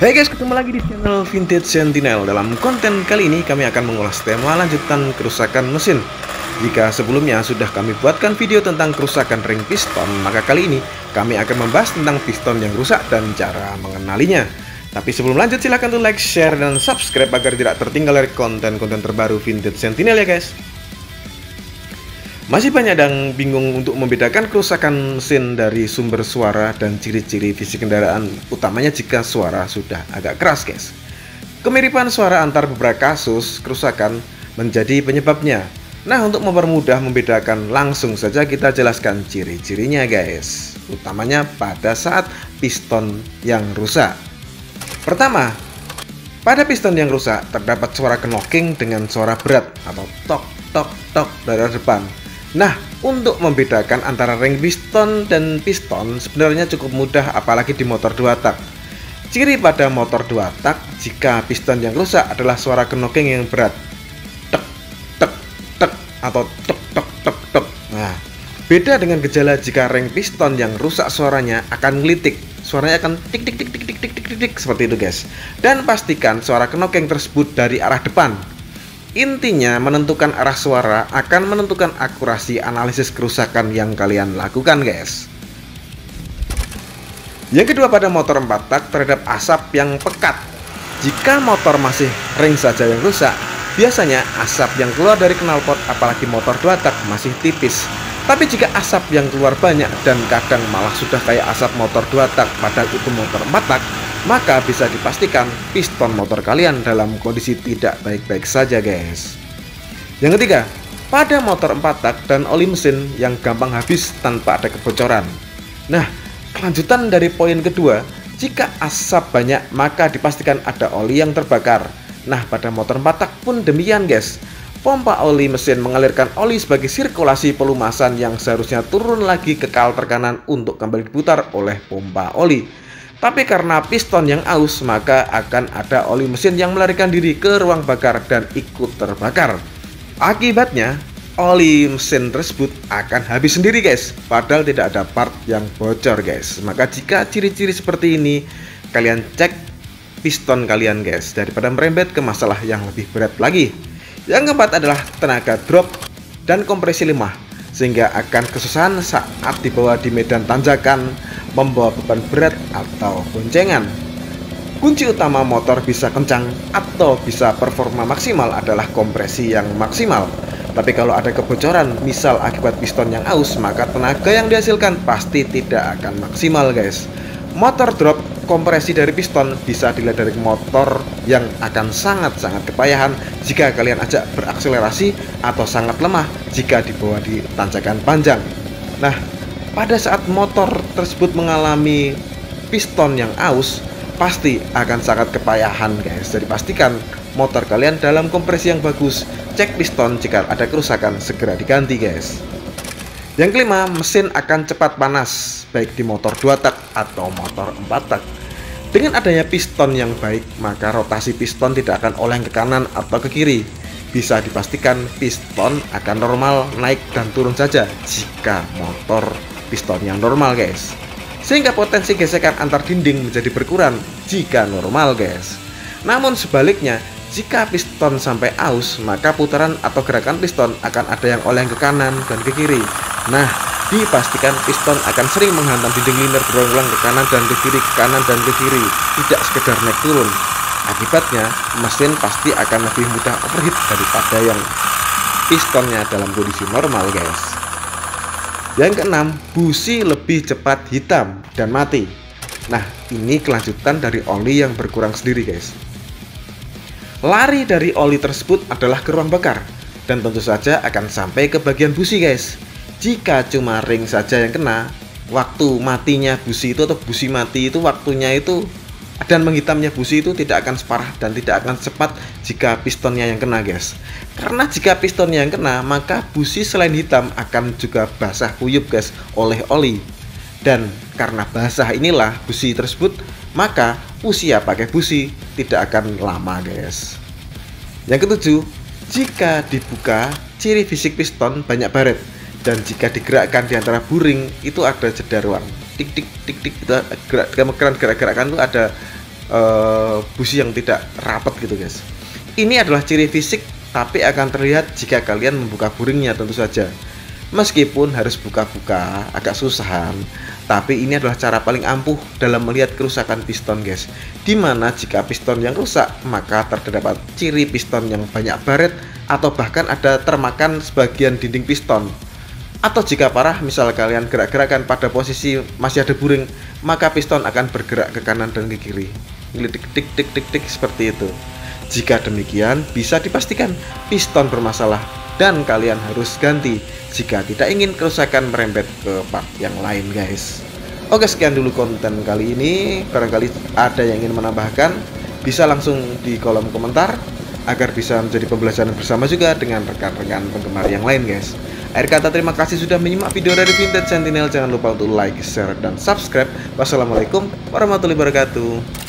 Hai guys, ketemu lagi di channel Vintage Sentinel. Dalam konten kali ini kami akan mengulas tema lanjutan kerusakan mesin. Jika sebelumnya sudah kami buatkan video tentang kerusakan ring piston, maka kali ini kami akan membahas tentang piston yang rusak dan cara mengenalinya. Tapi sebelum lanjut, silahkan like, share, dan subscribe agar tidak tertinggal dari konten-konten terbaru Vintage Sentinel ya guys. Masih banyak yang bingung untuk membedakan kerusakan mesin dari sumber suara dan ciri-ciri fisik kendaraan, utamanya jika suara sudah agak keras guys. Kemiripan suara antar beberapa kasus kerusakan menjadi penyebabnya. Nah, untuk mempermudah membedakan, langsung saja kita jelaskan ciri-cirinya guys, utamanya pada saat piston yang rusak. Pertama, pada piston yang rusak terdapat suara knocking dengan suara berat atau tok tok tok dari arah depan. Nah, untuk membedakan antara ring piston dan piston sebenarnya cukup mudah, apalagi di motor 2 tak. Ciri pada motor 2 tak jika piston yang rusak adalah suara knocking yang berat, tek tek tek atau tek tek tek tek. Nah, beda dengan gejala jika ring piston yang rusak suaranya akan ngelitik, suaranya akan tik tik tik tik tik tik tik tik, tik seperti itu guys. Dan pastikan suara knocking tersebut dari arah depan. Intinya, menentukan arah suara akan menentukan akurasi analisis kerusakan yang kalian lakukan guys. Yang kedua, pada motor 4 tak terhadap asap yang pekat. Jika motor masih ring saja yang rusak, biasanya asap yang keluar dari knalpot, apalagi motor 2 tak, masih tipis. Tapi jika asap yang keluar banyak dan kadang malah sudah kayak asap motor 2 tak padahal itu motor 4 tak, maka bisa dipastikan piston motor kalian dalam kondisi tidak baik-baik saja guys. Yang ketiga, pada motor 4 tak dan oli mesin yang gampang habis tanpa ada kebocoran. Nah, kelanjutan dari poin kedua, jika asap banyak maka dipastikan ada oli yang terbakar. Nah, pada motor 4 tak pun demikian guys. Pompa oli mesin mengalirkan oli sebagai sirkulasi pelumasan yang seharusnya turun lagi ke kalter kanan untuk kembali diputar oleh pompa oli. Tapi karena piston yang aus, maka akan ada oli mesin yang melarikan diri ke ruang bakar dan ikut terbakar. Akibatnya, oli mesin tersebut akan habis sendiri guys, padahal tidak ada part yang bocor guys. Maka jika ciri-ciri seperti ini, kalian cek piston kalian guys, daripada merembet ke masalah yang lebih berat lagi. Yang keempat adalah tenaga drop dan kompresi lemah, sehingga akan kesusahan saat dibawa di medan tanjakan, membawa beban berat atau boncengan. Kunci utama motor bisa kencang atau bisa performa maksimal adalah kompresi yang maksimal. Tapi kalau ada kebocoran, misal akibat piston yang aus, maka tenaga yang dihasilkan pasti tidak akan maksimal guys. Motor drop kompresi dari piston bisa dilihat dari motor yang akan sangat-sangat kepayahan jika kalian ajak berakselerasi, atau sangat lemah jika dibawa di tanjakan panjang. Nah, pada saat motor tersebut mengalami piston yang aus, pasti akan sangat kepayahan guys. Jadi pastikan motor kalian dalam kompresi yang bagus. Cek piston, jika ada kerusakan segera diganti guys. Yang kelima, mesin akan cepat panas baik di motor 2 tak atau motor 4 tak. Dengan adanya piston yang baik, maka rotasi piston tidak akan oleng ke kanan atau ke kiri. Bisa dipastikan piston akan normal naik dan turun saja jika motor piston yang normal guys. Sehingga potensi gesekan antar dinding menjadi berkurang jika normal guys. Namun sebaliknya, jika piston sampai aus, maka putaran atau gerakan piston akan ada yang oleng ke kanan dan ke kiri. Nah, dipastikan piston akan sering menghantam dinding liner berulang-ulang ke kanan dan ke kiri, ke kanan dan ke kiri, tidak sekedar naik turun. Akibatnya, mesin pasti akan lebih mudah overheat daripada yang pistonnya dalam kondisi normal guys. Yang keenam, busi lebih cepat hitam dan mati. Nah, ini kelanjutan dari oli yang berkurang sendiri guys. Lari dari oli tersebut adalah ke ruang bakar, dan tentu saja akan sampai ke bagian busi guys. Jika cuma ring saja yang kena, waktu matinya busi itu, atau busi mati itu, waktunya itu, dan menghitamnya busi itu tidak akan separah dan tidak akan cepat jika pistonnya yang kena guys. Karena jika pistonnya yang kena, maka busi selain hitam akan juga basah kuyup guys oleh oli. Dan karena basah inilah busi tersebut, maka usia pakai busi tidak akan lama guys. Yang ketujuh, jika dibuka, ciri fisik piston banyak baret, dan jika digerakkan di antara buring itu ada jeda ruang, tik tik tik tik, itu gerak-gerakan itu ada busi yang tidak rapat gitu guys. Ini adalah ciri fisik, tapi akan terlihat jika kalian membuka buringnya tentu saja. Meskipun harus buka-buka agak susahan, tapi ini adalah cara paling ampuh dalam melihat kerusakan piston guys. Dimana jika piston yang rusak, maka terdapat ciri piston yang banyak baret, atau bahkan ada termakan sebagian dinding piston. Atau jika parah, misal kalian gerak-gerakan pada posisi masih ada buring, maka piston akan bergerak ke kanan dan ke kiri, tik tik tik tik seperti itu. Jika demikian, bisa dipastikan piston bermasalah dan kalian harus ganti jika tidak ingin kerusakan merembet ke part yang lain guys. Oke, sekian dulu konten kali ini. Barangkali ada yang ingin menambahkan, bisa langsung di kolom komentar agar bisa menjadi pembelajaran bersama juga dengan rekan-rekan penggemar yang lain guys. Akhir kata, terima kasih sudah menyimak video dari Vintage Sentinel. Jangan lupa untuk like, share, dan subscribe. Wassalamualaikum warahmatullahi wabarakatuh.